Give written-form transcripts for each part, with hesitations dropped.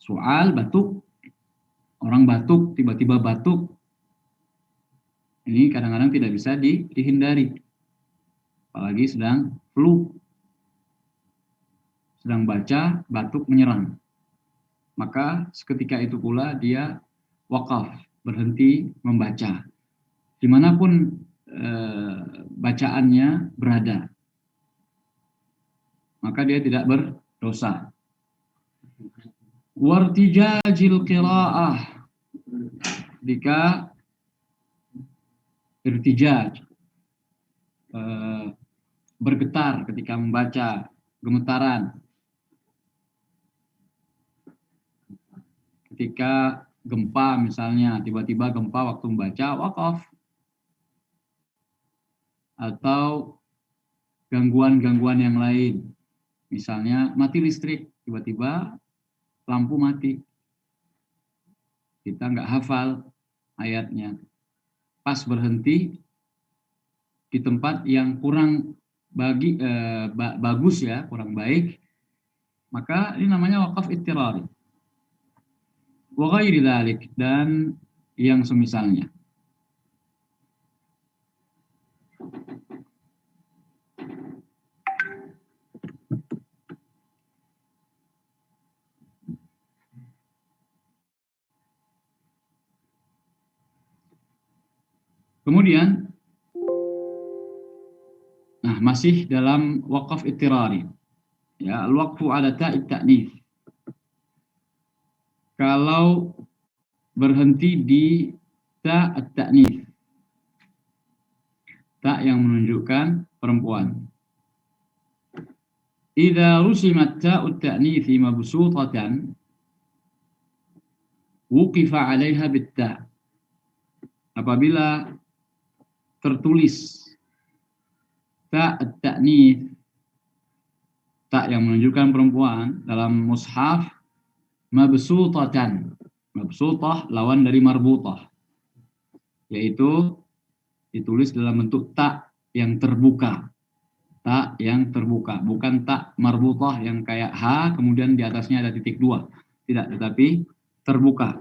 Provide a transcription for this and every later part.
Soal batuk, orang batuk, tiba-tiba batuk, ini kadang-kadang tidak bisa dihindari. Apalagi sedang flu, sedang baca, batuk menyerang. Maka seketika itu pula dia wakaf, berhenti membaca. Dimanapun bacaannya berada, maka dia tidak berdosa. Wartijajil qira'ah, jika irtijaj, bergetar ketika membaca, gemetaran. Ketika gempa misalnya, tiba-tiba gempa waktu membaca, wakaf. Atau gangguan-gangguan yang lain. Misalnya mati listrik, tiba-tiba lampu mati. Kita nggak hafal ayatnya. Pas berhenti di tempat yang kurang bagus ya, kurang baik, maka ini namanya wakaf ittirari. Wa ghairi dzalik, dan yang semisalnya. Kemudian, nah masih dalam wakaf ittirari, ya, al-waqfu ala ta'it ta'nif. Kalau berhenti di ta'at ta'nif, ta yang menunjukkan perempuan. Idza rusimat ta'ut ta'nifi mabsutatan wuqifa 'alaiha bit-ta'. Apabila tertulis ta'at ta'nif, ta yang menunjukkan perempuan dalam mushaf, mabsutatan. Mabsutah lawan dari marbutah, yaitu ditulis dalam bentuk ta yang terbuka. Ta yang terbuka, bukan ta marbutah yang kayak H kemudian di atasnya ada titik 2. Tidak, tetapi terbuka.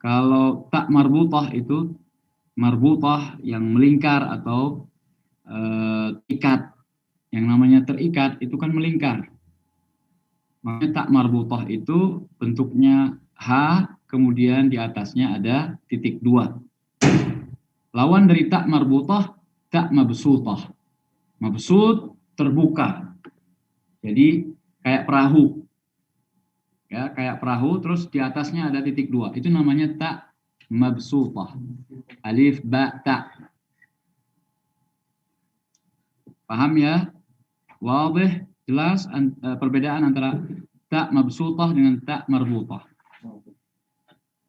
Kalau ta marbutah itu marbutah yang melingkar atau ikat. Yang namanya terikat itu kan melingkar. Makanya ta marbutah itu bentuknya H kemudian di atasnya ada titik 2. Lawan dari ta marbutah, ta mabsutah. Mabsut terbuka. Jadi kayak perahu. Ya, kayak perahu terus di atasnya ada titik 2. Itu namanya ta mabsutah. Alif ba ta. Paham ya? Wadih, jelas perbedaan antara ta mabsutah dengan ta marbutah.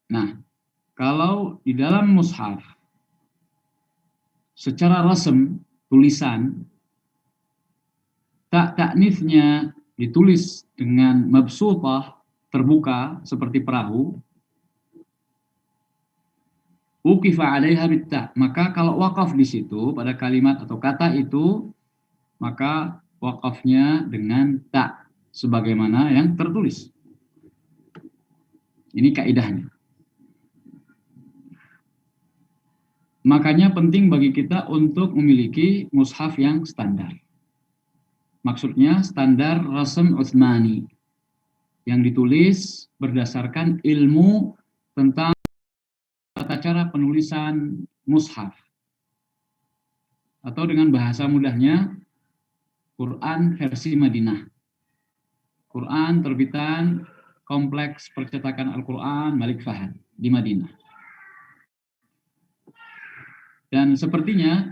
Nah, kalau di dalam mushaf secara rasem tulisan ta ta'nifnya ditulis dengan mabsutah, terbuka seperti perahu, uqifa 'alaiha bit-ta', maka kalau wakaf di situ pada kalimat atau kata itu, maka wakafnya dengan ta sebagaimana yang tertulis. Ini kaidahnya. Makanya penting bagi kita untuk memiliki mushaf yang standar. Maksudnya standar Rasm Utsmani yang ditulis berdasarkan ilmu tentang tata cara penulisan mushaf. Atau dengan bahasa mudahnya, Quran versi Madinah. Quran terbitan Kompleks Percetakan Al-Quran Malik Fahad di Madinah. Dan sepertinya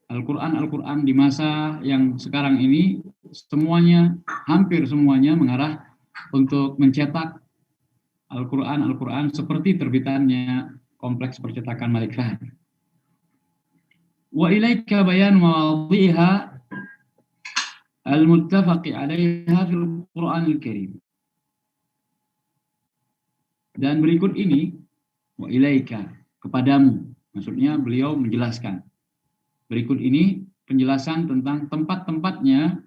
Al-Quran di masa yang sekarang ini semuanya, hampir semuanya mengarah untuk mencetak Al-Quran seperti terbitannya Kompleks Percetakan Malik Fahad. Wa ilaika bayan mawadhiha al-muttafaqi 'alaiha fil Qur'anil Karim. Dan berikut ini, wa ilaika, kepadamu, maksudnya beliau menjelaskan. Berikut ini penjelasan tentang tempat-tempatnya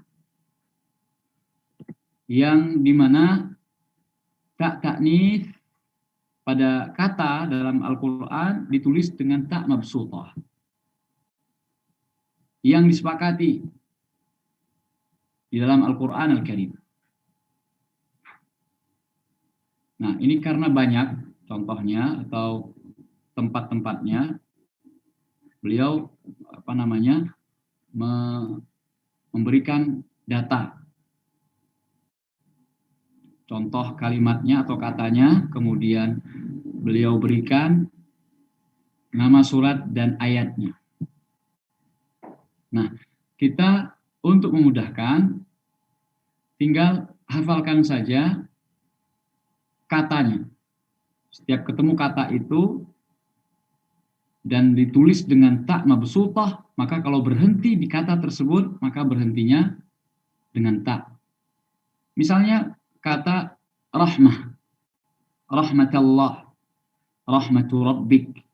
yang dimana tak ta'nits pada kata dalam Al-Quran ditulis dengan tak mabsutah yang disepakati di dalam Al-Quran Al-Karim. Nah, ini karena banyak contohnya atau tempat-tempatnya beliau memberikan data, contoh kalimatnya atau katanya, kemudian beliau berikan nama surat dan ayatnya. Nah, kita untuk memudahkan tinggal hafalkan saja katanya. Setiap ketemu kata itu dan ditulis dengan tak mabsutah, maka kalau berhenti di kata tersebut, maka berhentinya dengan tak. Misalnya kata rahmah, rahmatallah, rahmatu rabbik,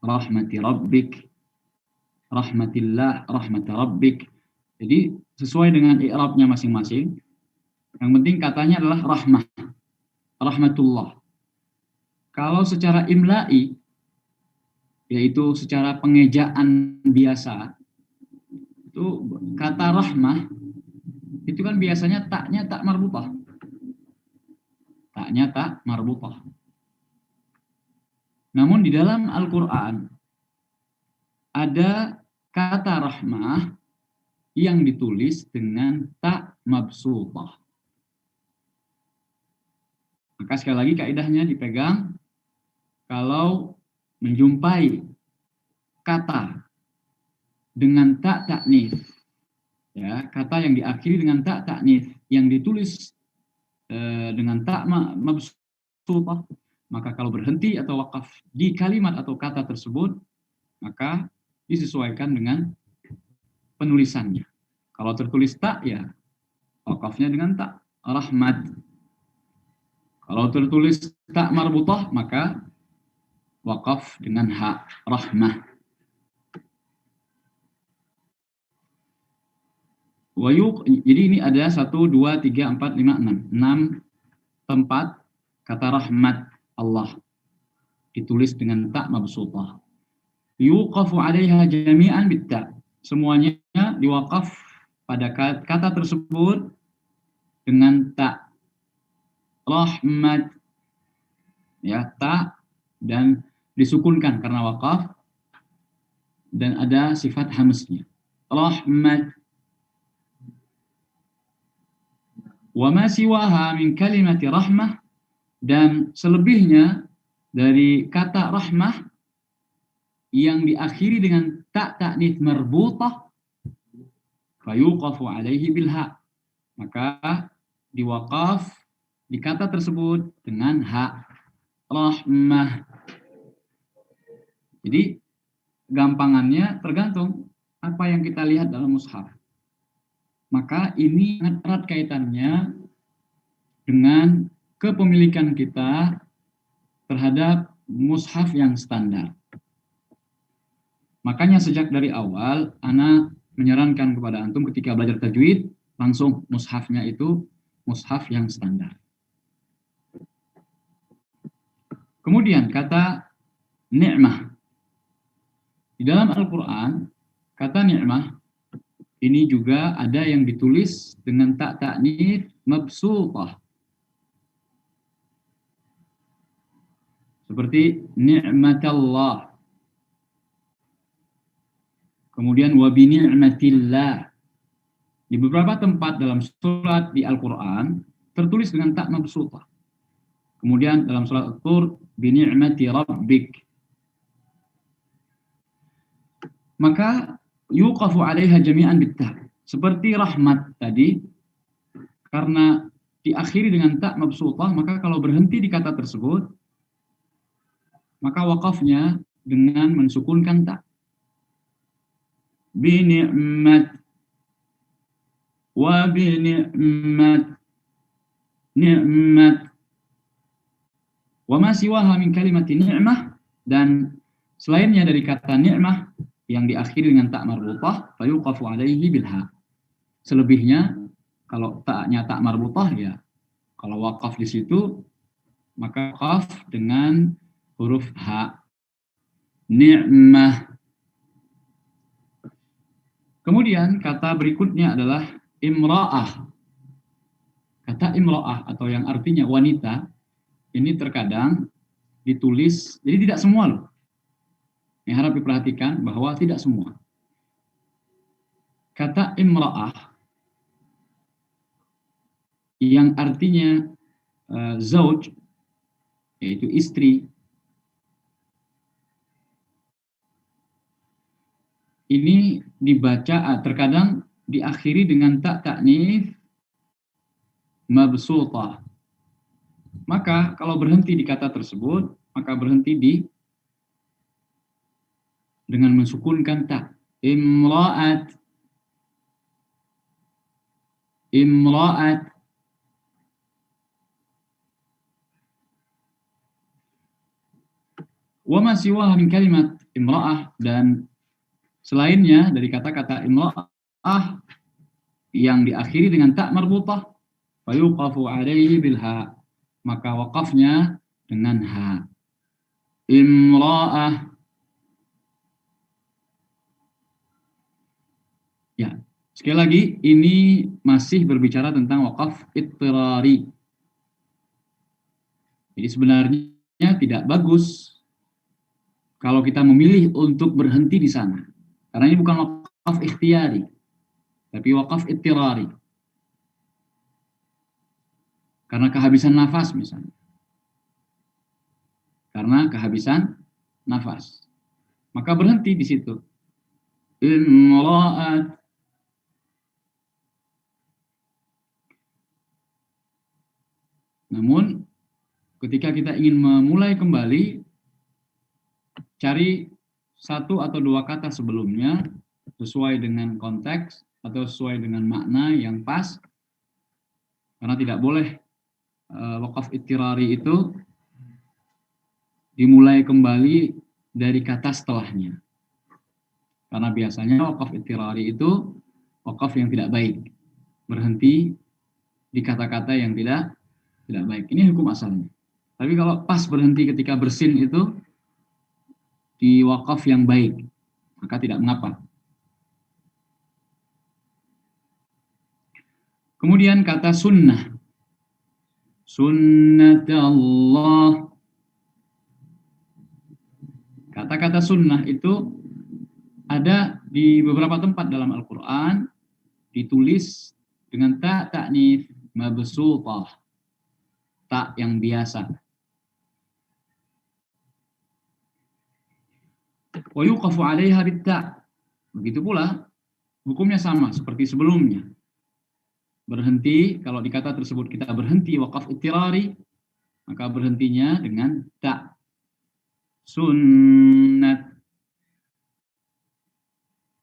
rahmati rabbik, rahmatillah, rahmat rabbik. Jadi sesuai dengan i'rabnya masing-masing. Yang penting katanya adalah rahmah, rahmatullah. Kalau secara imla'i, yaitu secara pengejaan biasa, itu kata rahmah itu kan biasanya taknya tak marbutah. Taknya tak marbutah. Namun di dalam Al-Quran ada kata rahmah yang ditulis dengan tak mabsutah. Maka sekali lagi kaidahnya dipegang, kalau menjumpai kata dengan tak ta'nits, ya, kata yang diakhiri dengan tak ta'nits yang ditulis dengan tak mabsutah, maka kalau berhenti atau wakaf di kalimat atau kata tersebut, maka disesuaikan dengan penulisannya. Kalau tertulis tak, ya wakafnya dengan tak, rahmat. Kalau tertulis tak marbutah, maka wakaf dengan ha, rahmah. Jadi ini ada 1, 2, 3, 4, 5, 6. 6 tempat kata rahmat Allah ditulis dengan tak mabsutah. Yuqafu 'alaiha jami'an bitta. Semuanya diwakaf pada kata tersebut dengan tak. Rahmat, ya, tak dan disukunkan karena wakaf dan ada sifat hamznya. Rahmat. Wa ma siwaha min kalimati rahmah, dan selebihnya dari kata rahmah yang diakhiri dengan tak ta'nits marbutah, fayuqafu alaihi bil ha, maka diwakaf di kata tersebut dengan ha, rahmah. Jadi gampangannya tergantung apa yang kita lihat dalam mushaf. Maka ini sangat erat kaitannya dengan kepemilikan kita terhadap mushaf yang standar. Makanya sejak dari awal, ana menyarankan kepada antum ketika belajar tajwid, langsung mushafnya itu mushaf yang standar. Kemudian kata ni'mah. Di dalam Al-Quran, kata ni'mah ini juga ada yang ditulis dengan tak ta'nits mabsutah. Seperti ni'matallah. Kemudian wa bi ni'matillah. Di beberapa tempat dalam surat di Al-Quran tertulis dengan tak mabsutah. Kemudian dalam surat At-Tur bi ni'mati rabbik. Maka yuqafu 'alaiha jami'an bitta. Seperti rahmat tadi, karena diakhiri dengan tak mabsutah, maka kalau berhenti di kata tersebut, maka wakafnya dengan mensukunkan tak. Bi ni'mat, wa bi ni'mat, ni'mat, wa ma siwaha min kalimati ni'mah, dan selainnya dari kata ni'mah yang diakhiri dengan tak marbutah, fayuqafu alaihi bil ha. Selebihnya Kalau taknya tak marbutah ya, kalau wakaf di situ maka wakaf dengan huruf ha. Ni'mah. Kemudian kata berikutnya adalah imra'ah. Kata imra'ah atau yang artinya wanita ini terkadang ditulis, jadi tidak semua loh. Yang harap diperhatikan bahwa tidak semua. Kata imra'ah yang artinya zauj, yaitu istri, ini dibaca terkadang diakhiri dengan tak taknif mabsutah. Maka kalau berhenti di kata tersebut, maka berhenti dengan mensukunkan tak. Imra'at, imra'at. Wa ma siwaha min kalimat imra'ah, dan selainnya dari kata-kata imra'ah yang diakhiri dengan tak marbutah, fayuqafu alaihi bil ha, maka wakafnya dengan ha. Imra'ah. Ya, sekali lagi ini masih berbicara tentang wakaf ittirari. Jadi sebenarnya tidak bagus kalau kita memilih untuk berhenti di sana. Karena ini bukan wakaf ikhtiyari, tapi wakaf ittirari. Karena kehabisan nafas misalnya. Karena kehabisan nafas. Maka berhenti di situ. Imra'at. Namun ketika kita ingin memulai kembali, cari satu atau dua kata sebelumnya sesuai dengan konteks atau sesuai dengan makna yang pas. Karena tidak boleh wakaf ittirari itu dimulai kembali dari kata setelahnya. Karena biasanya wakaf ittirari itu wakaf yang tidak baik. Berhenti di kata-kata yang tidak baik. Ini hukum asalnya. Tapi kalau pas berhenti ketika bersin itu di wakaf yang baik, maka tidak mengapa. Kemudian kata sunnah. Sunnatullah. Kata-kata sunnah itu ada di beberapa tempat dalam Al-Quran, ditulis dengan tak ta'nif mabsutah, tak yang biasa. Wa yuqafu 'alaiha bit-ta'. Begitu pula hukumnya sama seperti sebelumnya. Berhenti, kalau di kata tersebut kita berhenti wakaf ittirari, maka berhentinya dengan ta. Sunnat,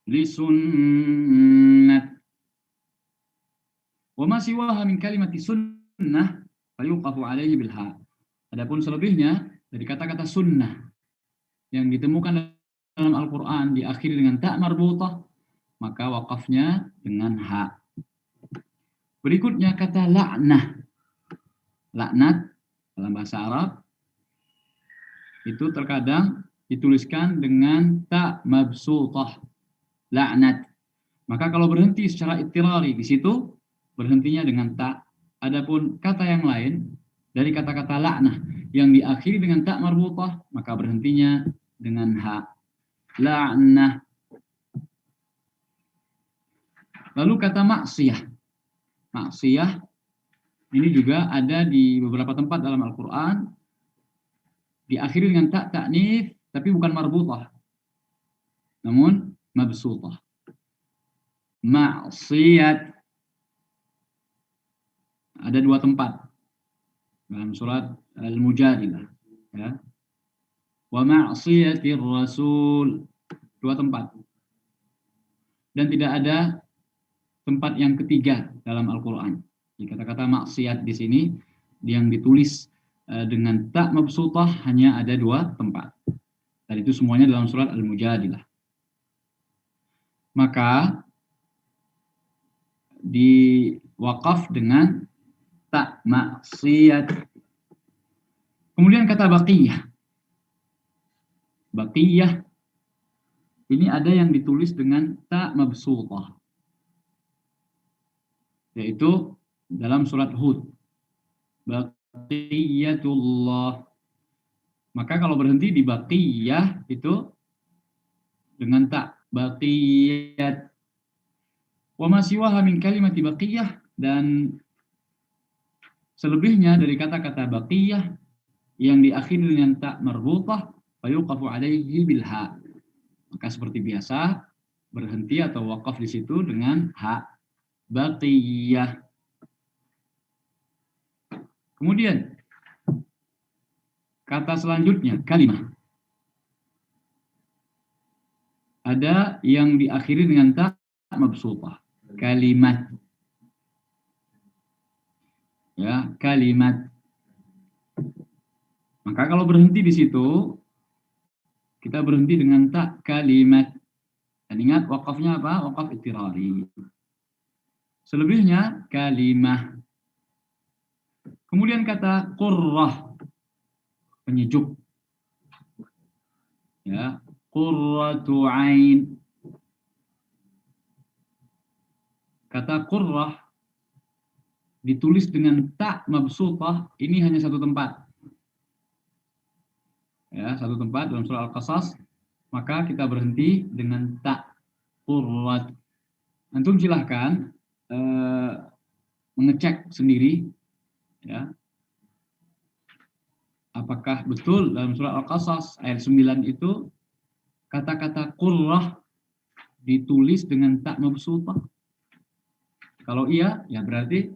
li sunnat. Wa ma siwaha min kalimati sunnah fayuqafu alaihi bil ha. Adapun selebihnya dari kata-kata sunnah yang ditemukan dalam Al-Qur'an diakhiri dengan ta marbutah, maka wakafnya dengan ha. Berikutnya kata la'nah. Laknat dalam bahasa Arab itu terkadang dituliskan dengan ta mabsutah, la'nat. Maka kalau berhenti secara ittirari di situ berhentinya dengan ta. Adapun kata yang lain dari kata-kata la'nah yang diakhiri dengan ta marbutah, maka berhentinya dengan ha. La'nah. Lalu kata maksiyah. Maksiyah ini juga ada di beberapa tempat dalam Al-Quran, diakhiri dengan tak ta'nif, tapi bukan marbutah, namun mabsutah. Maksiyat. Ada dua tempat dalam surat Al-Mujadilah. Ya. Wa ma'siyatir rasul. Dua tempat. Dan tidak ada tempat yang ketiga dalam Al-Quran. Kata-kata maksiat di sini yang ditulis dengan tak mabsutah hanya ada dua tempat. Dan itu semuanya dalam surat Al-Mujadilah. Maka di wakaf dengan tak maksiyat. Kemudian kata baqiyah. Baqiyah ini ada yang ditulis dengan tak mabsutah, yaitu dalam surat Hud. Baqiyatullah. Maka kalau berhenti di baqiyah itu dengan tak baqiyat. Wa ma siwaha min kalimati baqiyah, dan selebihnya dari kata-kata baqiyah yang diakhiri dengan tak marbutah fayuqafu alaihi bil ha. Maka seperti biasa berhenti atau wakaf di situ dengan ha baqiyah. Kemudian kata selanjutnya kalimah. Ada yang diakhiri dengan ta mabsutah. Kalimat. Ya, kalimat. Maka kalau berhenti di situ, kita berhenti dengan tak kalimat. Dan ingat wakafnya apa? Wakaf ittirari. Selebihnya kalimah. Kemudian kata qurrah, penyejuk. Ya, qurratu ain. Kata qurrah ditulis dengan tak mabsutah, ini hanya satu tempat. Ya, satu tempat dalam surah Al-Qasas, maka kita berhenti dengan tak qurrat. Antum silahkan mengecek sendiri, ya, apakah betul dalam surah Al-Qasas ayat 9 itu kata-kata qurrah ditulis dengan tak mabsutah. Kalau iya, ya berarti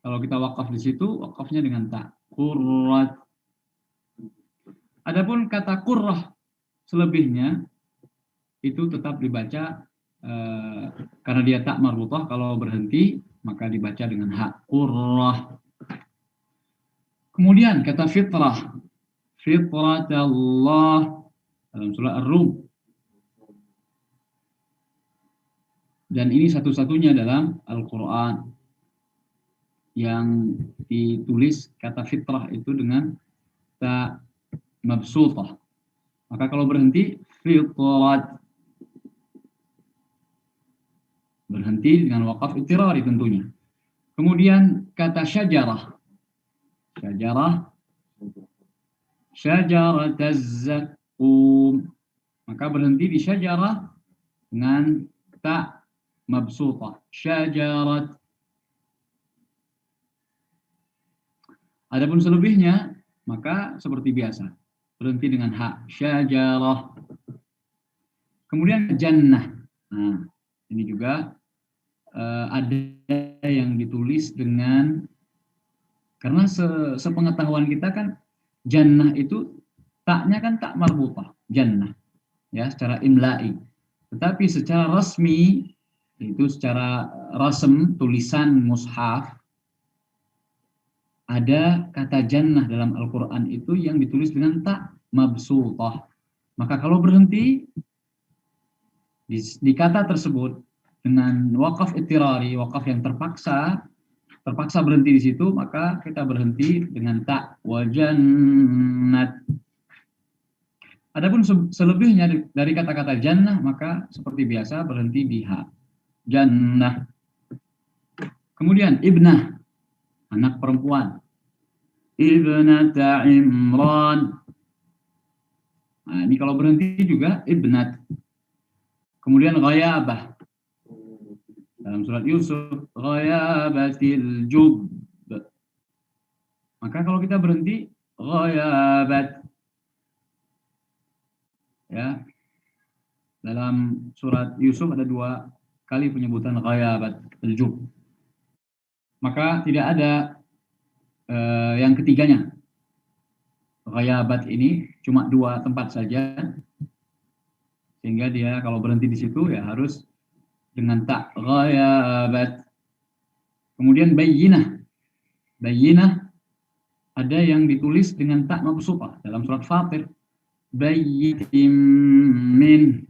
kalau kita wakaf di situ, wakafnya dengan tak qurrat. Adapun kata qurrah selebihnya itu tetap dibaca karena dia tak marbutah, kalau berhenti maka dibaca dengan ha qurrah. Kemudian kata fitrah, fitratallah dalam surah Ar-Rum. Dan ini satu-satunya dalam Al-Qur'an yang ditulis kata fitrah itu dengan ta mabsutah. Maka kalau berhenti fitrat, berhenti dengan wakaf ittirari tentunya. Kemudian kata syajarah, syajarah, syajarataz zaqqum, maka berhenti di syajarah dengan ta mabsutah, syajarat. Adapun selebihnya maka seperti biasa, berhenti dengan ha, syajarah. Kemudian jannah. Nah, ini juga ada yang ditulis dengan, karena sepengetahuan kita kan jannah itu taknya kan tak marbutah, jannah, ya, secara imla'i. Tetapi secara resmi, itu secara rasem tulisan mushaf, ada kata jannah dalam Al-Quran itu yang ditulis dengan tak mabsutah. Maka kalau berhenti di kata tersebut dengan wakaf ittirari, wakaf yang terpaksa berhenti di situ, maka kita berhenti dengan tak wajannat. Adapun selebihnya dari kata-kata jannah, maka seperti biasa berhenti di ha, jannah. Kemudian ibnah, anak perempuan, ibnata Imran. Nah, ini kalau berhenti juga ibnat. Kemudian ghayabah dalam surat Yusuf, ghayabatil jub. Maka kalau kita berhenti ghayabat, ya, dalam surat Yusuf ada 2 kali penyebutan ghayabat al-jub. Maka tidak ada yang ketiganya. Ghayabat ini cuma 2 tempat saja, sehingga dia kalau berhenti di situ ya harus dengan tak ghayabat. Kemudian bayyinah. Bayyinah ada yang ditulis dengan tak mabsutah dalam surat Fatir. Bayyitim min.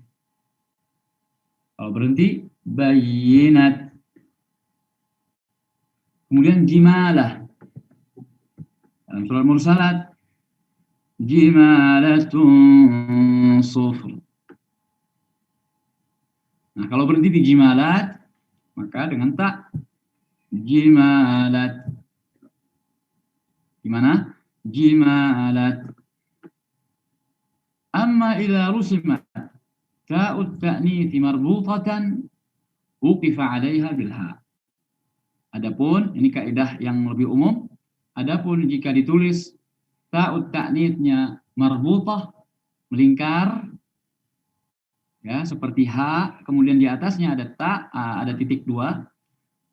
Kalau berhenti bayyinat. Kemudian jimalah. Dalam surat Mursalat, jimalatun sufr. Nah, kalau berhenti di jimalat, maka dengan tak. Jimalat. Gimana? Jimalat. Amma ila rusimat ta'ut ta'niti marbutatan uqifa 'alaiha bilha. Adapun ini kaidah yang lebih umum, adapun jika ditulis ta'ut ta'nitnya marbutah, melingkar, ya seperti ha, kemudian di atasnya ada ta, ada titik dua,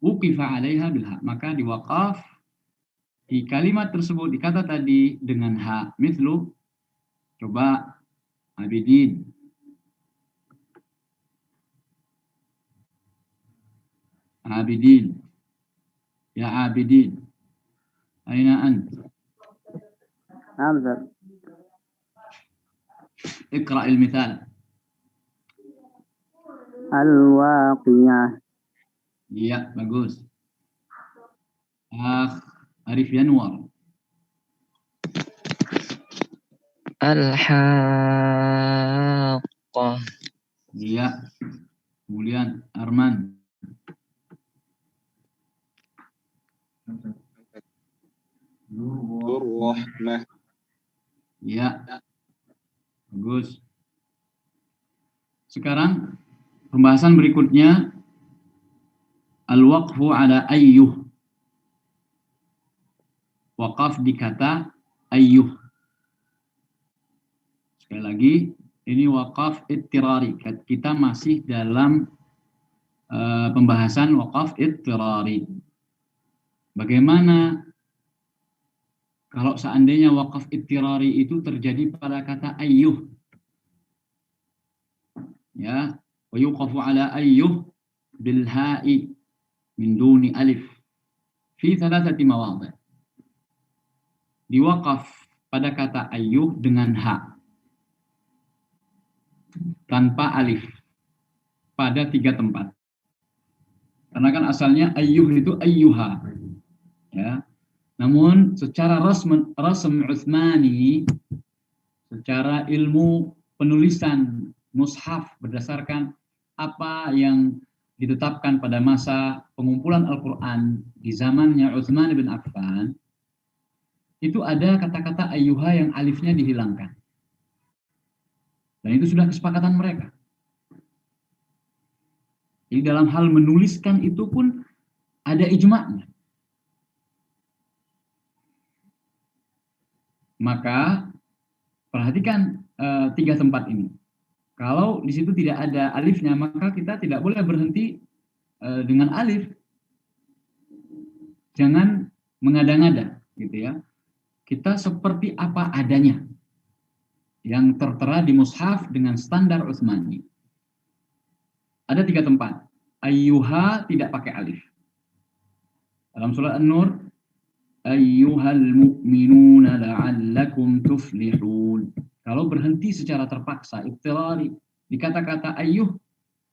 uqifa 'alaiha bilha, maka diwaqaf di kalimat tersebut, di kata tadi dengan ha. Mithlu, coba abidin. Abidin. Ya abidin. Aina ant? Hamzah. Iqra' al-mithal. Al-Waqiyah. Iya, bagus. Arif Yanwar. Al-Haqqah. Iya. Kemudian Arman. Ar-Rahmah. Iya. Bagus. Sekarang pembahasan berikutnya al-waqfu ala ayyuh. Waqaf di kata ayyuh. Sekali lagi, ini waqaf ittirari. Kita masih dalam pembahasan waqaf ittirari. Bagaimana kalau seandainya waqaf ittirari itu terjadi pada kata ayyuh? Ya, wa yuqafu ala ayyuh bil ha'i min duni alif fi thalathati mawadhi'. Diwaqaf pada kata ayyuh dengan ha tanpa alif pada 3 tempat. Karena kan asalnya ayyuh itu ayyuha. Ya. Namun secara rasm Utsmani, secara ilmu penulisan mushaf berdasarkan apa yang ditetapkan pada masa pengumpulan Al-Qur'an di zamannya Utsman bin Affan, itu ada kata-kata ayyuha yang alifnya dihilangkan. Dan itu sudah kesepakatan mereka. Jadi dalam hal menuliskan itu pun ada ijma'nya. Maka perhatikan 3 tempat ini. Kalau di situ tidak ada alifnya, maka kita tidak boleh berhenti dengan alif. Jangan mengada-ngada, gitu ya. Kita seperti apa adanya yang tertera di mushaf dengan standar Utsmani. Ada 3 tempat. Ayyuha tidak pakai alif. Dalam surat An-Nur, ayyuhal mu'minuna la'allakum tuflihun. Kalau berhenti secara terpaksa, ittirari, di kata-kata ayyuh,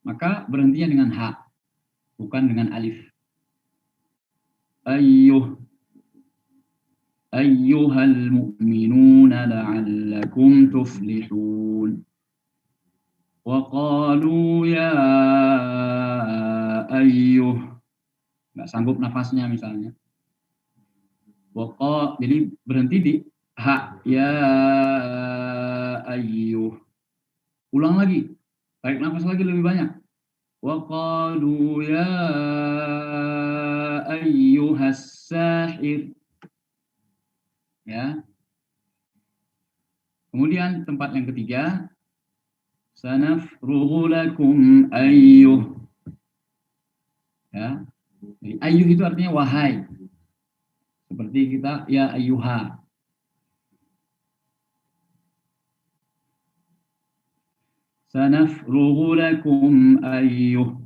maka berhentinya dengan ha, bukan dengan alif. Ayyuh, ayyuhal mu'minuna la'allakum tuflihun. Wa qalu ya ayyuh. Nggak sanggup nafasnya misalnya. Jadi berhenti di ha, ya ayyuh. Ulang lagi, tarik nafas lagi lebih banyak. Wa qalu ya ayyuhas sahir. Ya. Kemudian tempat yang ketiga, sanafrughu lakum ayyuh. Ya. Jadi ayyuh itu artinya wahai. Seperti kita ya ayyuha. Sanafrughu lakum ayyuh.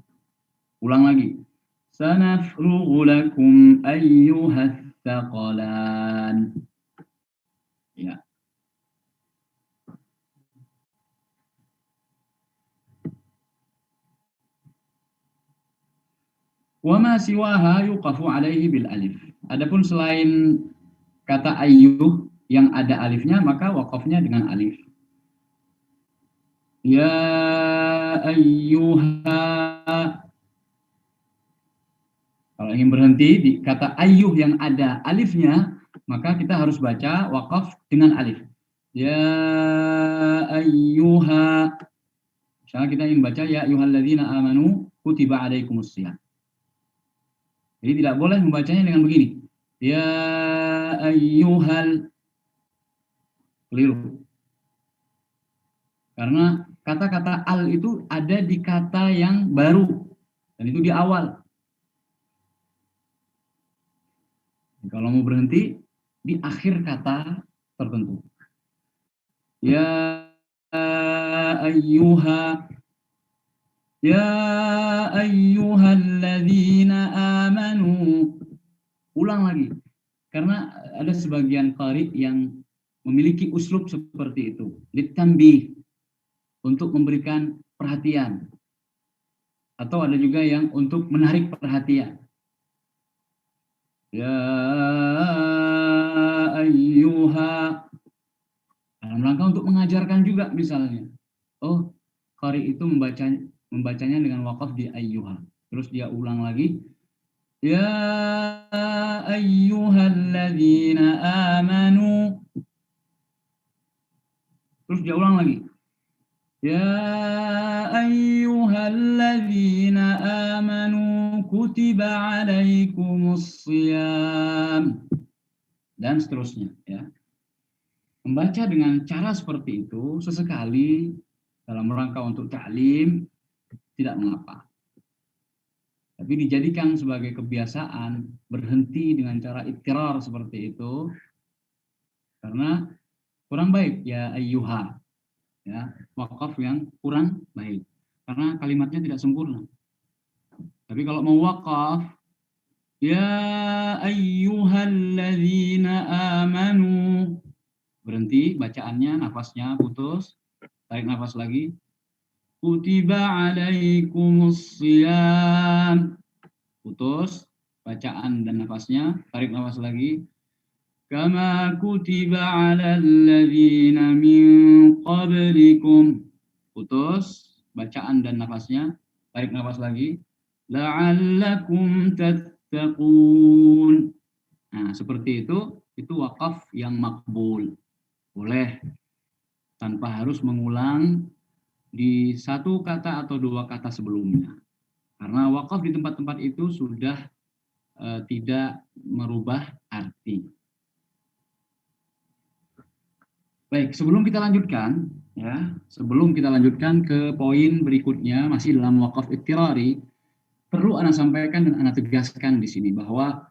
Ulang lagi. Sanafrughu lakum ayyuhath thaqalan. Ya. Wa ma siwaha yuqafu alaihi bil alif. Adapun selain kata ayyuh yang ada alifnya, maka waqafnya dengan alif. Ya ayyuha. Kalau ingin berhenti di kata ayyuh yang ada alifnya, maka kita harus baca waqaf dengan alif. Ya ayyuha. Misalnya kita ingin baca ya ayyuhalladzina amanu kutiba alaikumussyam. Jadi tidak boleh membacanya dengan begini. Ya ayyuhal. Keliru. Karena kata-kata al itu ada di kata yang baru. Dan itu di awal. Kalau mau berhenti, di akhir kata tertentu. Ya ayyuha. Ya ayyuhalladzina amanu. Ulang lagi. Karena ada sebagian qari yang memiliki uslub seperti itu. Litanbih. Untuk memberikan perhatian. Atau ada juga yang untuk menarik perhatian. Ya ayyuha. Dalam rangka untuk mengajarkan juga misalnya. Oh, qari itu membacanya dengan waqaf di ayyuha. Terus dia ulang lagi. Ya ayyuhalladzina amanu. Terus dia ulang lagi. Ya ayyuhalladzina amanu kutiba alaikumussyam. Dan seterusnya ya. Membaca dengan cara seperti itu sesekali dalam rangka untuk ta'lim tidak mengapa. Tapi dijadikan sebagai kebiasaan berhenti dengan cara ikrar seperti itu karena kurang baik ya ayyuha. Ya, wakaf yang kurang baik karena kalimatnya tidak sempurna. Tapi kalau mau wakaf ya ayyuhalladzina amanu, berhenti bacaannya, nafasnya putus, tarik nafas lagi. Kutiba alaikumussyam, putus bacaan dan nafasnya, tarik nafas lagi. Kama kutiba alal ladzina min qablikum, putus bacaan dan nafasnya, tarik nafas lagi. La'allakum tattaqun. Nah, seperti itu wakaf yang makbul. Boleh tanpa harus mengulang di satu kata atau dua kata sebelumnya. Karena wakaf di tempat-tempat itu sudah tidak merubah arti. Baik, sebelum kita lanjutkan ke poin berikutnya masih dalam wakaf iktirari, perlu Ana sampaikan dan Ana tegaskan di sini bahwa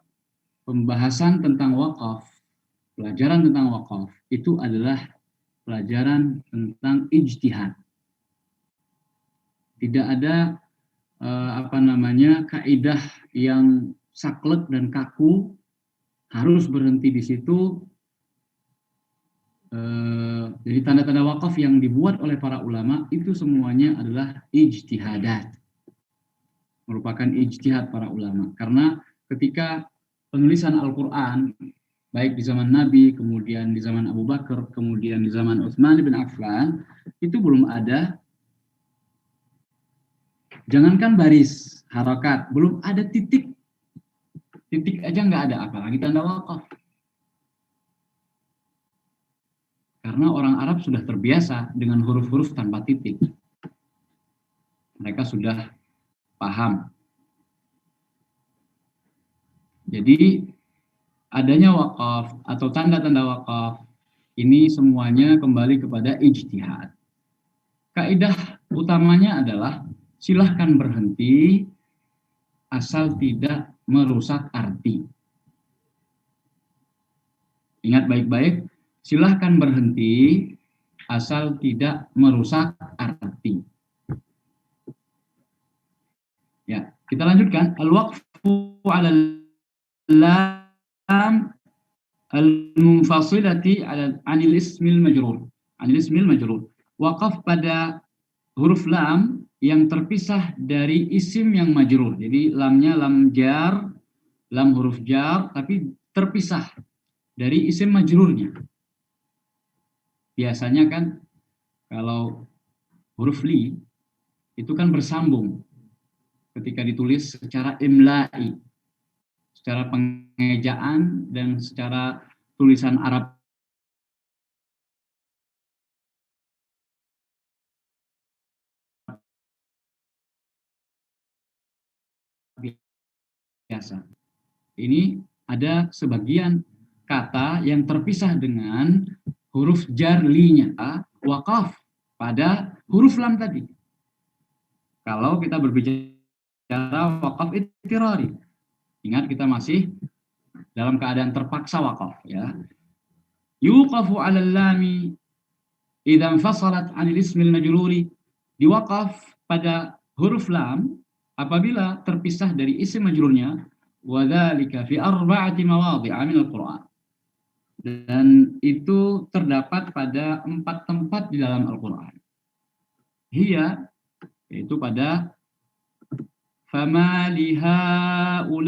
pembahasan tentang wakaf, pelajaran tentang wakaf itu adalah pelajaran tentang ijtihad. Tidak ada kaidah yang saklek dan kaku harus berhenti di situ. Jadi tanda-tanda wakaf yang dibuat oleh para ulama itu semuanya adalah ijtihadat, merupakan ijtihad para ulama. Karena ketika penulisan Al-Quran baik di zaman Nabi, kemudian di zaman Abu Bakar, kemudian di zaman Utsman bin Affan, itu belum ada, jangankan baris, harakat, belum ada titik aja nggak ada, apalagi tanda wakaf. Karena orang Arab sudah terbiasa dengan huruf-huruf tanpa titik. Mereka sudah paham. Jadi adanya wakaf atau tanda-tanda wakaf ini semuanya kembali kepada ijtihad. Kaidah utamanya adalah silahkan berhenti asal tidak merusak arti. Ingat baik-baik, silahkan berhenti asal tidak merusak arti. Ya, kita lanjutkan. Al-waqfu 'ala lam al-munfasilati 'anil ismil majrur. 'Anil ismil majrur. Waqaf pada huruf lam yang terpisah dari isim yang majrur. Jadi lamnya lam jar, lam huruf jar, tapi terpisah dari isim majrurnya. Biasanya kan kalau huruf li itu kan bersambung ketika ditulis secara imla'i, secara pengejaan dan secara tulisan Arab biasa. Ini ada sebagian kata yang terpisah dengan huruf jar linya, wakaf pada huruf lam tadi. Kalau kita berbicara wakaf ittirari, ingat kita masih dalam keadaan terpaksa wakaf, ya. Yuqafu 'alal lami idza infasalat 'anil ismil majruri, diwakaf pada huruf lam apabila terpisah dari isim majrurnya, wa dzalika fi arba'ati mawadhi'a min al-Qur'an. Dan itu terdapat pada 4 tempat di dalam Al-Qur'an. Hiya, yaitu pada fama lihaula'il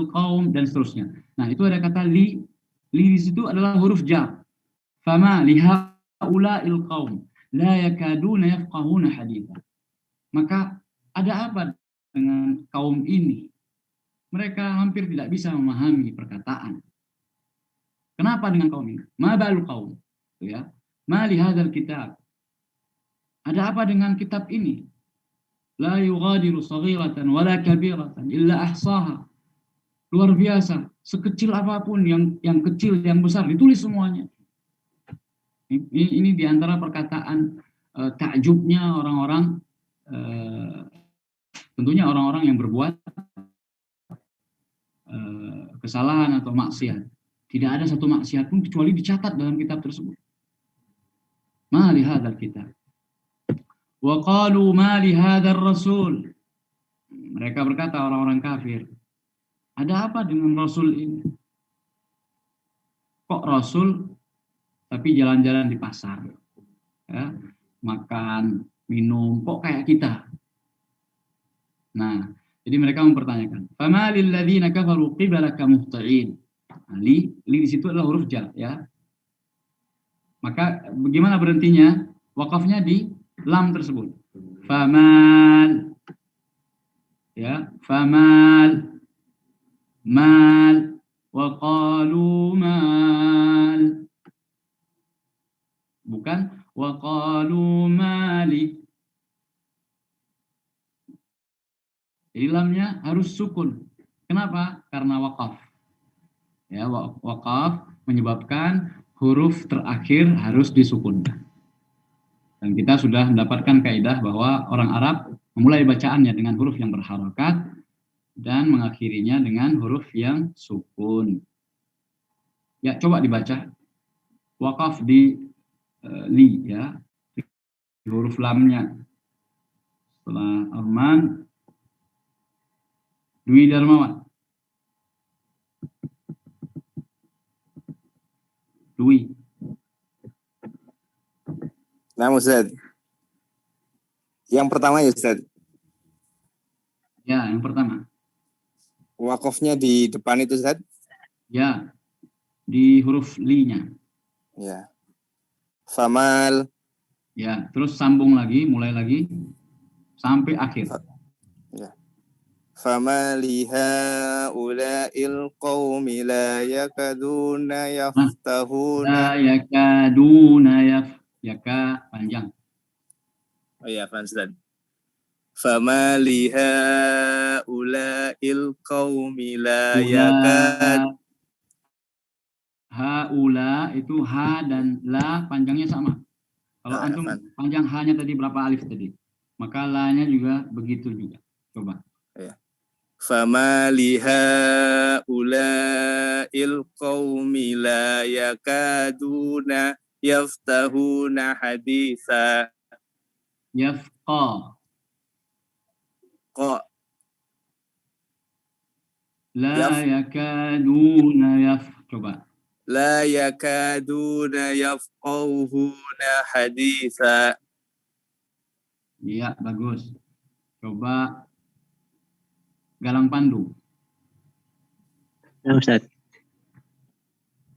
qaum dan seterusnya. Nah, itu ada kata li. Li di situ adalah huruf jar. Fama lihaula'il qaum la yakaduna yafqahuna haditha. Maka ada apa dengan kaum ini? Mereka hampir tidak bisa memahami perkataan. Kenapa dengan kaum ini? Ma balu qaum, ya. Ma li hadzal kitab. Ada apa dengan kitab ini? La yughadiru saghiratan wala kabiratan illa ahsaha. Luar biasa, sekecil apapun, yang kecil, yang besar ditulis semuanya. Ini diantara perkataan takjubnya orang-orang, tentunya orang-orang yang berbuat kesalahan atau maksiat. Tidak ada satu maksiat pun kecuali dicatat dalam kitab tersebut. Ma li hadzal kitab. Wa qalu ma li hadzal rasul. Mereka berkata, orang-orang kafir, ada apa dengan rasul ini? Kok rasul tapi jalan-jalan di pasar, ya, makan, minum, kok kayak kita? Nah, jadi mereka mempertanyakan, fama lil ladzina kafaru qibalaka muhta'in. Li di situ adalah huruf jar, ya. Maka bagaimana berhentinya? Wakafnya di lam tersebut. Famal, ya, famal, mal, wa qalu mal. Bukan wa qalu mali. Jadi lamnya harus sukun. Kenapa? Karena wakaf. Ya, wakaf menyebabkan huruf terakhir harus disukunkan. Dan kita sudah mendapatkan kaidah bahwa orang Arab memulai bacaannya dengan huruf yang berharokat dan mengakhirinya dengan huruf yang sukun. Ya, coba dibaca. Wakaf di li, ya, di huruf lamnya. Setelah Arman, Dwi Darmawan. Dwi. Nah, Ustaz. Yang pertama ya, Ustaz. Ya, yang pertama. Wakafnya di depan itu, Ustaz? Ya, di huruf li-nya. Ya. Famal. Ya, terus sambung lagi, mulai lagi sampai akhir. Ya. Fama lihaula'il qaumi la yakaduna yaftahuna. La yakaduna yaka panjang. Oh iya, Ustaz. Fama lihaula'il qaumi la yakad. Haula itu ha dan la panjangnya sama. Kalau antum panjang ha-nya tadi berapa alif tadi? Maka la-nya juga begitu juga. Coba. Ya. Fama lihaula'il qaumi la yakaduna yaftahuna haditha. Yafqa. Qa. La yakaduna coba. La yakaduna yafqahuna haditha. Iya, bagus. Coba Galang Pandu. Ya, Ustaz.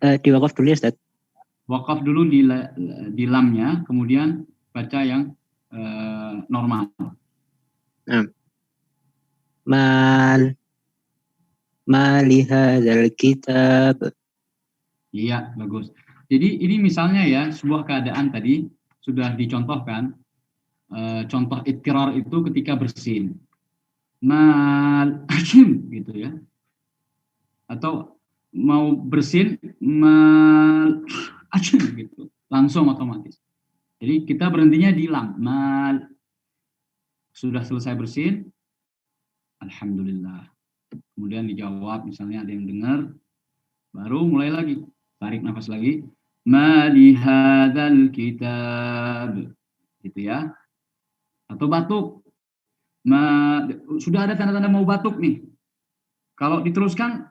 Di wakaf dulu ya, Ustaz. Wakaf dulu di lamnya, kemudian baca yang normal. Mali hadzal kitab. Iya, bagus. Jadi ini misalnya ya, sebuah keadaan tadi sudah dicontohkan. Contoh ittirar itu ketika bersin. Mal akim gitu ya. Atau mau bersin mal akim gitu. Langsung otomatis. Jadi kita berhentinya di lam. Mal sudah selesai bersin, alhamdulillah. Kemudian dijawab, misalnya ada yang dengar, baru mulai lagi. Tarik nafas lagi. Ma li hadzal kitab. Gitu ya. Atau batuk. Sudah ada tanda-tanda mau batuk nih. Kalau diteruskan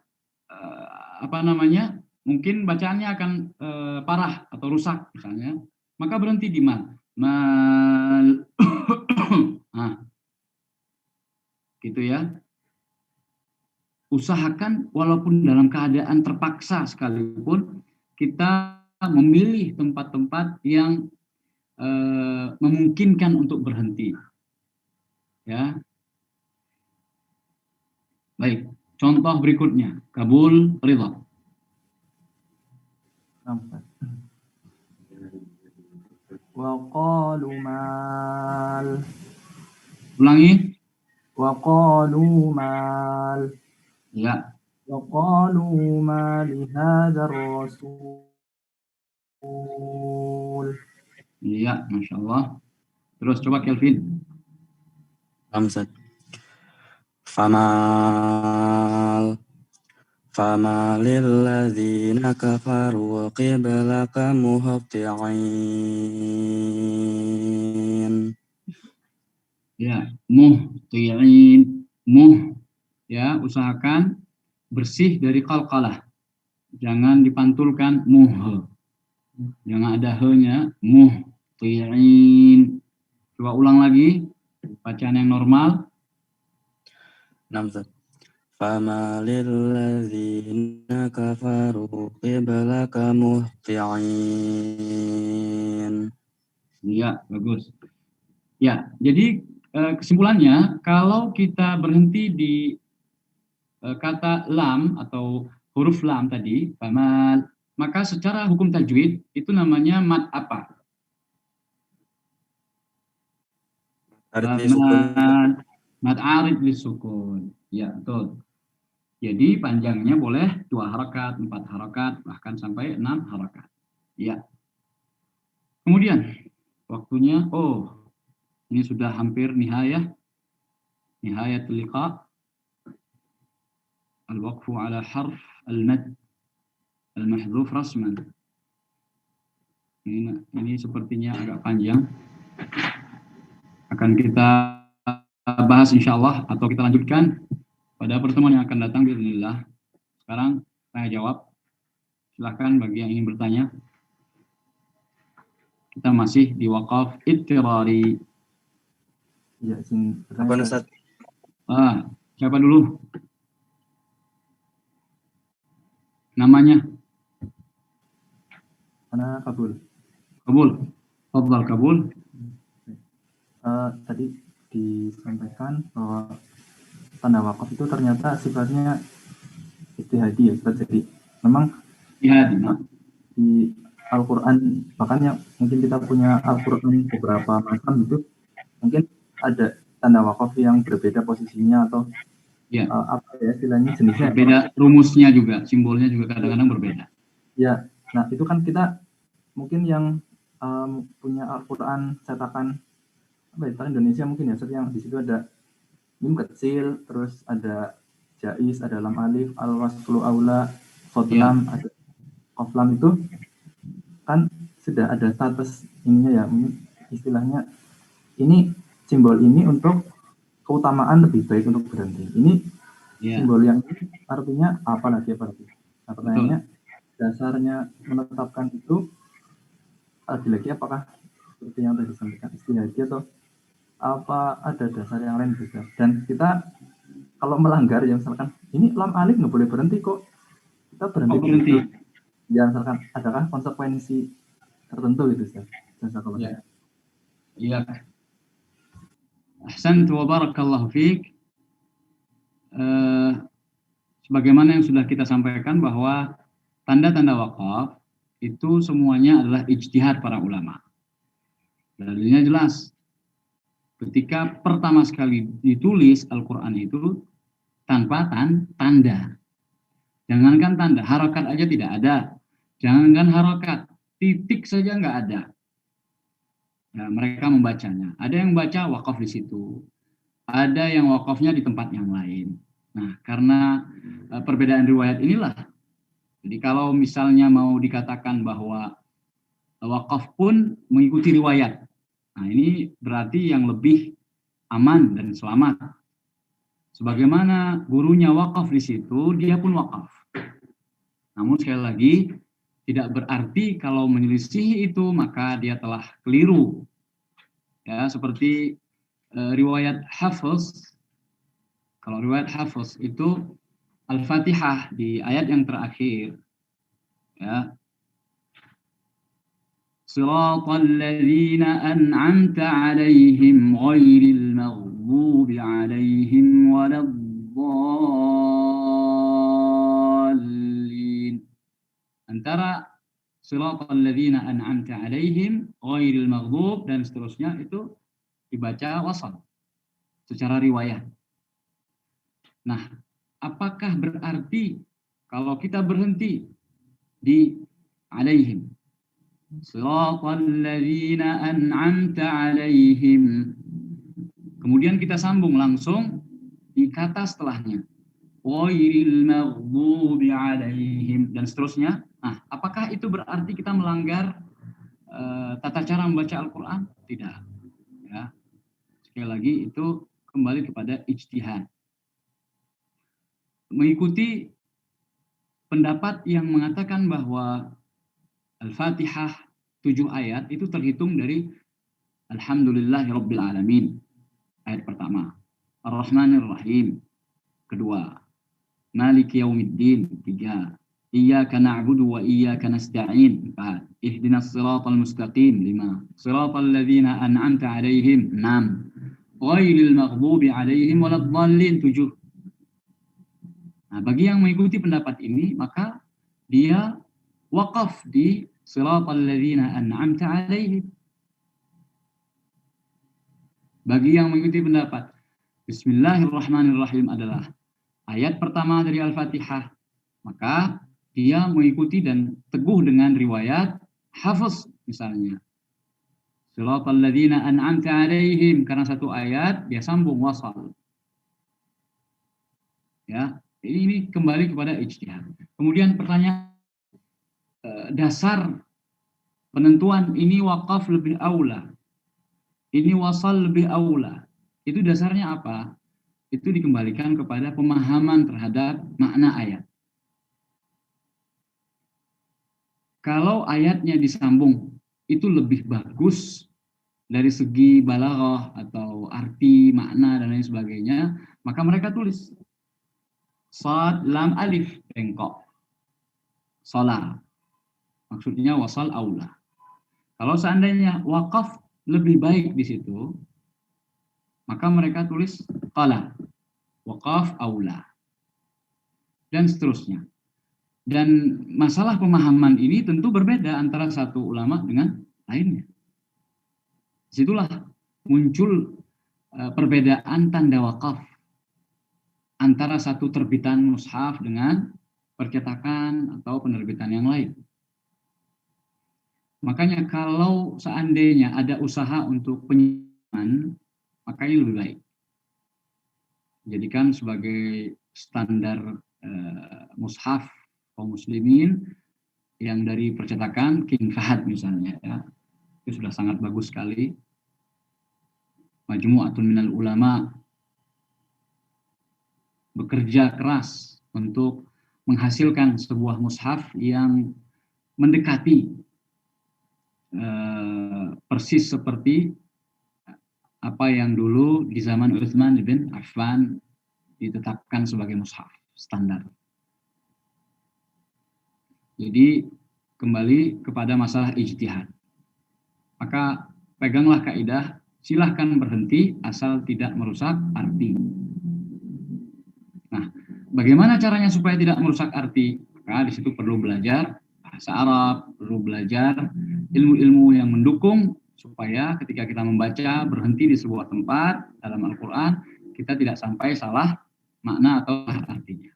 mungkin bacaannya akan parah atau rusak misalnya, maka berhenti di mal. Nah, gitu ya. Usahakan walaupun dalam keadaan terpaksa sekalipun kita memilih tempat-tempat yang memungkinkan untuk berhenti. Ya. Baik, contoh berikutnya, kabul ridha. Wa qalu mal. Ulangi. Wa qalu mal. Ya. Wa qalu ma li hadzal rasul. Iya, Masya Allah. Terus coba Kelvin. Hamzat. Famalil ladzina kafaru qiblaka muhti'in. Ya, ya, usahakan bersih dari qalqalah. Jangan dipantulkan Jangan ada he-nya, muhti'in. Coba ulang lagi, bacaan yang normal. Hamzat. Famalil ladzina kafaru qiblaka muhti'in. Ya, bagus. Ya, jadi kesimpulannya, kalau kita berhenti di kata lam atau huruf lam tadi, famal, maka secara hukum tajwid itu namanya mad apa? Mad arid lisukun. Ya, betul. Jadi panjangnya boleh 2 harakat, 4 harakat, bahkan sampai 6 harakat. Ya. Kemudian waktunya, ini sudah hampir nihayatul liqa. Al-waqfu ala harf al-mad al-mahdhuf rasman. Ini sepertinya agak panjang. Akan kita bahas insyaallah atau kita lanjutkan pada pertemuan yang akan datang bismillah. Sekarang tanya jawab. Silahkan bagi yang ingin bertanya. Kita masih di waqaf ittirari. Ya, izin Apa Ustaz? Siapa dulu? Namanya? Mana kabul? Kabul. Fadhal Kabul. Tadi disampaikan bahwa tanda wakaf itu ternyata sifatnya istihadi ya, Ustaz. Jadi memang di Al-Quran, bahkan yang mungkin kita punya Al-Quran beberapa macam itu, mungkin ada tanda wakaf yang berbeda posisinya atau istilahnya jenisnya. Berbeda rumusnya juga, simbolnya juga kadang-kadang berbeda. Ya, nah itu kan kita mungkin yang punya Al-Quran cetakan Indonesia mungkin ya, yang di situ ada mim kecil, terus ada jais, ada lam alif, al-waslu aula, fadlam, ada qaflam, itu kan sudah ada status ininya ya, istilahnya ini simbol ini untuk keutamaan lebih baik untuk berhenti. Ini simbol yang artinya apa lagi? Nah, pertanyaannya, dasarnya menetapkan itu lagi-lagi apakah seperti yang tadi disampaikan istihadi atau apa ada dasar yang lain juga? Dan kita kalau melanggar yang misalkan ini lam alif nggak boleh berhenti kok, kita berhenti Oh, berhenti. ya misalkan adakah konsekuensi tertentu gitu Ustaz? Jazakallah. Ya. Iya. Ahsantu wa barakallahu fiik. Sebagaimana yang sudah kita sampaikan bahwa tanda-tanda wakaf itu semuanya adalah ijtihad para ulama. Dalilnya jelas. Ketika pertama sekali ditulis Al-Quran itu tanpa tanda. Jangankan tanda, harokat aja tidak ada. Jangankan harokat, titik saja nggak ada. Ya, mereka membacanya. Ada yang baca wakaf di situ. Ada yang wakafnya di tempat yang lain. Nah, karena perbedaan riwayat inilah. Jadi kalau misalnya mau dikatakan bahwa wakaf pun mengikuti riwayat. Nah, ini berarti yang lebih aman dan selamat. Sebagaimana gurunya wakaf di situ, dia pun wakaf. Namun sekali lagi, tidak berarti kalau menyelisihi itu maka dia telah keliru. Ya, seperti riwayat Hafiz. Kalau riwayat Hafiz itu Al-Fatihah di ayat yang terakhir. Ya. Shiratal ladzina an'amta 'alaihim ghairil maghdubi 'alaihim waladdallin. Antara shiratal ladzina an'amta 'alaihim ghairil maghdub dan seterusnya itu dibaca wasal secara riwayat. Nah, apakah berarti kalau kita berhenti di alaihim, shiratal ladzina an'amta alaihim, kemudian kita sambung langsung di kata setelahnya, ghairil maghdubi alaihim dan seterusnya. Nah, apakah itu berarti kita melanggar tata cara membaca Al-Quran? Tidak. Ya. Sekali lagi itu kembali kepada ijtihad. Mengikuti pendapat yang mengatakan bahwa Al-Fatihah 7 ayat itu terhitung dari Alhamdulillahirabbil alamin ayat pertama, Ar-Rahmanir Rahim kedua, Maliki yaumiddin 3, Iyyaka na'budu wa iyyaka nasta'in 4, Ihdinas siratal mustaqim 5, Siratal ladzina an'amta 'alaihim 6, Ghairil maghdubi 'alaihim waladdallin 7. Nah, bagi yang mengikuti pendapat ini, maka dia wakaf di Siratal ladzina an'amta 'alaihim. Bagi yang mengikuti pendapat Bismillahirrahmanirrahim adalah ayat pertama dari Al-Fatihah, maka dia mengikuti dan teguh dengan riwayat Hafiz misalnya. Siratal ladzina an'amta 'alaihim, karena satu ayat dia sambung wasal. Ya. Ini kembali kepada ijtihad. Kemudian pertanyaan dasar penentuan ini wakaf lebih aula, ini wasal lebih aula. Itu dasarnya apa? Itu dikembalikan kepada pemahaman terhadap makna ayat. Kalau ayatnya disambung, itu lebih bagus dari segi balaghah atau arti, makna dan lain sebagainya, maka mereka tulis Sad, lam, alif, bengkok. Salah. Maksudnya wasal aula. Kalau seandainya wakaf lebih baik di situ, maka mereka tulis qala. Wakaf aula. Dan seterusnya. Dan masalah pemahaman ini tentu berbeda antara satu ulama dengan lainnya. Disitulah muncul perbedaan tanda wakaf antara satu terbitan mushaf dengan percetakan atau penerbitan yang lain. Makanya kalau seandainya ada usaha untuk penyimpanan, maka ini lebih baik. Jadikan sebagai standar mushaf kaum muslimin yang dari percetakan King Fahad misalnya, ya. Itu sudah sangat bagus sekali. Majmu'atun minal ulama bekerja keras untuk menghasilkan sebuah mushaf yang mendekati persis seperti apa yang dulu di zaman Utsman bin Affan ditetapkan sebagai mushaf standar. Jadi kembali kepada masalah ijtihad. Maka peganglah kaidah, silahkan berhenti asal tidak merusak arti. Nah, bagaimana caranya supaya tidak merusak arti? Maka di situ perlu belajar bahasa Arab, perlu belajar ilmu-ilmu yang mendukung supaya ketika kita membaca berhenti di sebuah tempat dalam Al-Quran, kita tidak sampai salah makna atau artinya.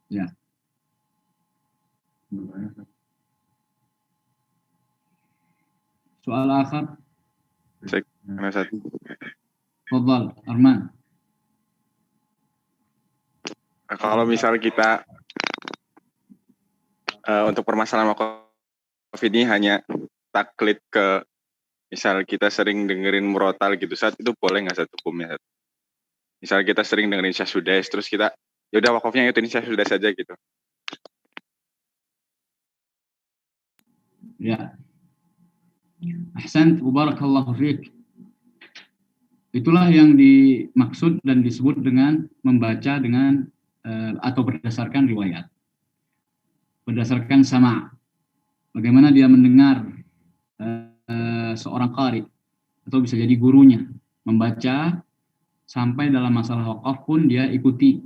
Ya. Soal akhir. Fadhal, Arman. Kalau misal kita untuk permasalahan COVID ini hanya taklid ke, misal kita sering dengerin murotal gitu, Ustaz, itu boleh nggak Ustaz hukumnya? Misal kita sering dengerin Syekh Sudais, terus kita ya udah wakafnya itu ini Syekh Sudais saja gitu. Ya. Ahsan, barakallahu fiik. Itulah yang dimaksud dan disebut dengan membaca dengan atau berdasarkan riwayat. Berdasarkan sama. Bagaimana dia mendengar seorang qari atau bisa jadi gurunya membaca sampai dalam masalah wakaf pun dia ikuti.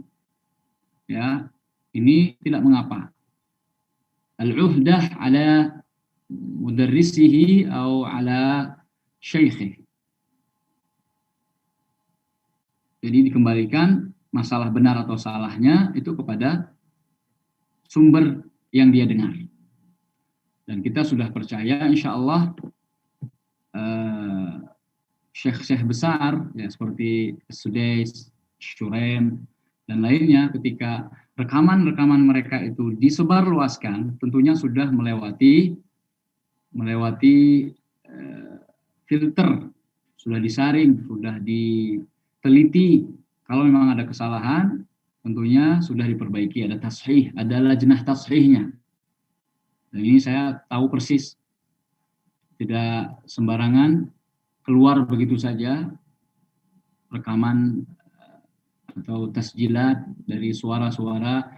Ya, ini tidak mengapa. Al-uhdah ala mudarrisihi atau ala syaikhi. Jadi dikembalikan masalah benar atau salahnya itu kepada sumber yang dia dengar. Dan kita sudah percaya insya Allah syekh-syekh besar ya seperti Sudais, Syurem dan lainnya ketika rekaman-rekaman mereka itu disebarluaskan tentunya sudah melewati filter, sudah disaring, sudah diteliti. Kalau memang ada kesalahan, tentunya sudah diperbaiki, ada tashih, ada lajnah tashihnya. Dan ini saya tahu persis, tidak sembarangan keluar begitu saja rekaman atau tasjilat dari suara-suara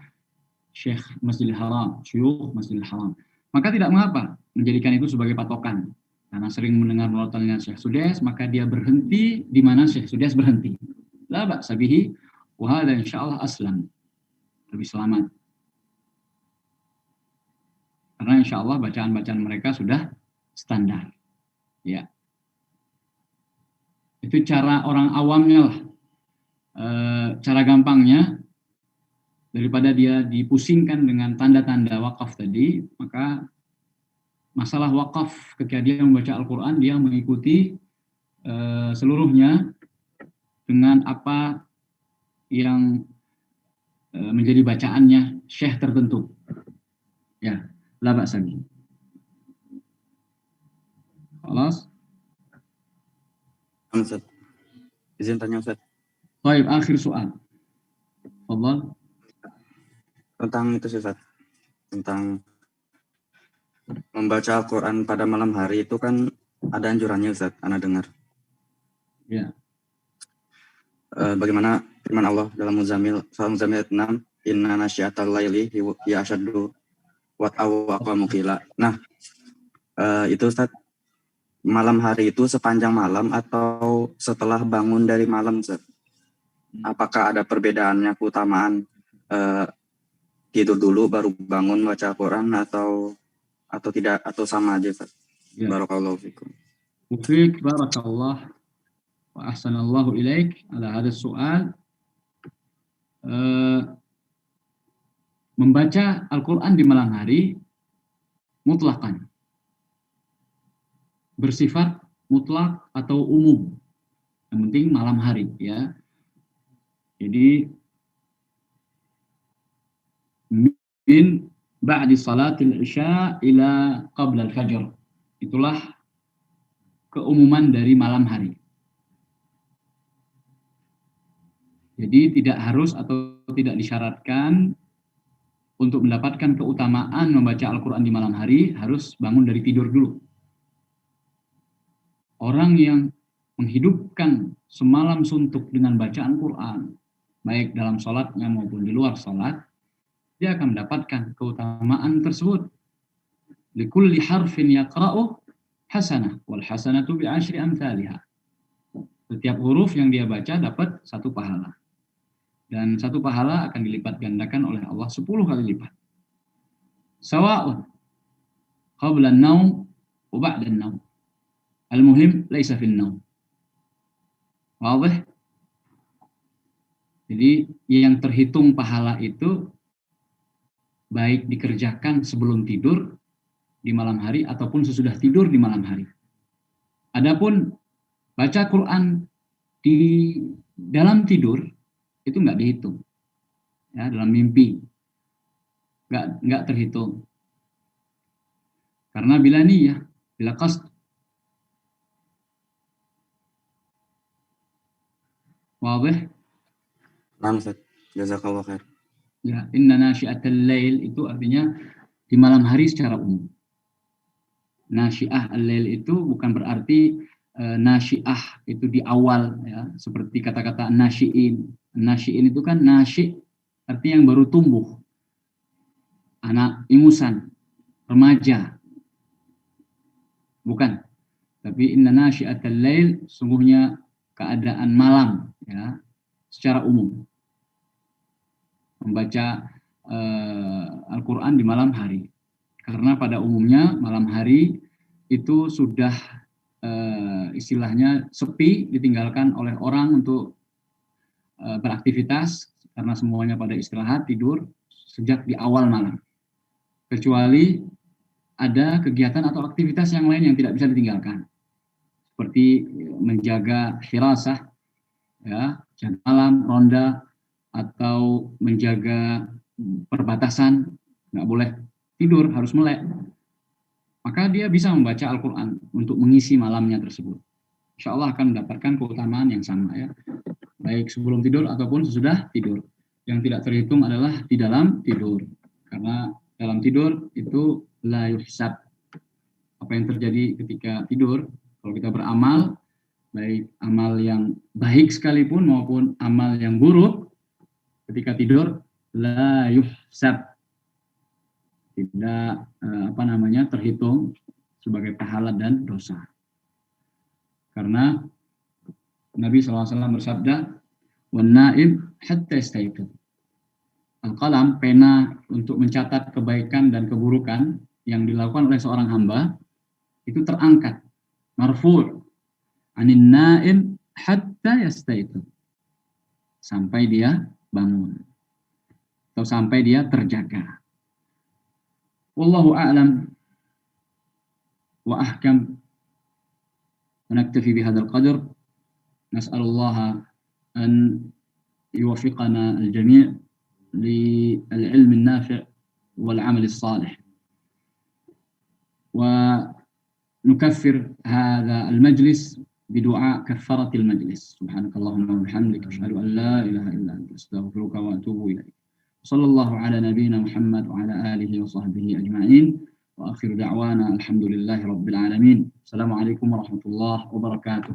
Syekh Masjidil Haram, syuyukh Masjidil Haram. Maka tidak mengapa menjadikan itu sebagai patokan. Karena sering mendengar murotalnya Syekh Sudais, maka dia berhenti di mana Syekh Sudais berhenti. La ba'sa bihi, wa hadza insyaallah aslam. Lebih selamat. Karena insyaallah bacaan-bacaan mereka sudah standar. Ya. Itu cara orang awamnya lah. Cara gampangnya, daripada dia dipusingkan dengan tanda-tanda wakaf tadi, maka masalah wakaf ketika dia membaca Al-Quran, dia mengikuti seluruhnya dengan apa yang menjadi bacaannya syekh tertentu. Ya, la ba'sa bihi. Khalas? Ustaz. Izin tanya Ustaz. Baik, akhir soal. Fadhal. Tentang itu Ustaz. Tentang membaca Al-Quran pada malam hari itu kan ada anjurannya Ustaz, Ana dengar. Ya. Bagaimana firman Allah dalam Muzammil, surah Muzammil ayat 6, inna nasyiatal laili hiya asyaddu wat'aw aqwamu qila. Nah, itu Ustaz, malam hari itu sepanjang malam atau setelah bangun dari malam Ustaz? Apakah ada perbedaannya, keutamaan tidur dulu baru bangun baca Al-Quran atau tidak, atau sama aja Ustaz? Ya. Barakallahu fikum. Wufik, barakallah wa ahsanallahu ilaik ala hadha soal. Membaca Al-Quran di malam hari mutlakan, bersifat mutlak atau umum, yang penting malam hari ya. Jadi min ba'di salatil isya ila qabla al-fajr, itulah keumuman dari malam hari. Jadi tidak harus atau tidak disyaratkan untuk mendapatkan keutamaan membaca Al-Quran di malam hari harus bangun dari tidur dulu. Orang yang menghidupkan semalam suntuk dengan bacaan Quran, baik dalam sholatnya maupun di luar sholat, dia akan mendapatkan keutamaan tersebut. Likulli harfin yaqra'uh hasanah, wal hasanatu bi'ashri amthaliha. Setiap huruf yang dia baca dapat 1 pahala. Dan 1 pahala akan dilipat gandakan oleh Allah 10 kali lipat. Sawa'un qabla an-naum wa ba'da an-naum. Al-muhim laisa fil naum. Wadih? Jadi yang terhitung pahala itu baik dikerjakan sebelum tidur di malam hari ataupun sesudah tidur di malam hari. Adapun baca Quran di dalam tidur itu nggak dihitung, ya, dalam mimpi nggak terhitung, karena bila niyah, bila qasd. Wadih? Naam Ustaz. Jazakallah khair. Ya, inna nasyi'atal lail itu artinya di malam hari secara umum. Nasyi'ah al-lail itu bukan berarti nasyi'ah itu di awal, ya, seperti kata-kata nasyi'in. Nasyi'in itu kan nasyi' artinya yang baru tumbuh, anak ingusan, remaja. Bukan. Tapi inna nasyi'atal lail sungguhnya keadaan malam, ya, secara umum. Membaca Al-Quran di malam hari. Karena pada umumnya malam hari itu sudah istilahnya sepi, ditinggalkan oleh orang untuk beraktivitas, karena semuanya pada istirahat, tidur sejak di awal malam. Kecuali ada kegiatan atau aktivitas yang lain yang tidak bisa ditinggalkan. Seperti menjaga hirasah, ya, jaga malam, ronda, atau menjaga perbatasan, nggak boleh tidur, harus melek. Maka dia bisa membaca Al-Quran untuk mengisi malamnya tersebut. Insya Allah akan mendapatkan keutamaan yang sama, ya, baik sebelum tidur ataupun sesudah tidur. Yang tidak terhitung adalah di dalam tidur, karena dalam tidur itu la yuhsab. Apa yang terjadi ketika tidur, kalau kita beramal, baik amal yang baik sekalipun maupun amal yang buruk, ketika tidur la yuhsab, tidak terhitung sebagai pahala dan dosa. Karena Nabi SAW bersabda, "Wan naim hatta yastayqidh." Al-qalam, pena untuk mencatat kebaikan dan keburukan yang dilakukan oleh seorang hamba itu terangkat, marfu', anin naim hatta yastayqidh, sampai dia bangun atau sampai dia terjaga. Wallahu a'lam wa ahkam. ونكتفي بهذا القدر. نسأل الله أن يوفقنا الجميع للعلم النافع والعمل الصالح، ونكفر هذا المجلس بدعاء كفارة المجلس. سبحانك اللهم وبحمدك أشهد أن لا إله إلا أنت أستغفرك وأتوب إليك. صلى الله على نبينا محمد وعلى آله وصحبه أجمعين. وآخر دعوانا الحمد لله رب العالمين. السلام عليكم ورحمة الله وبركاته.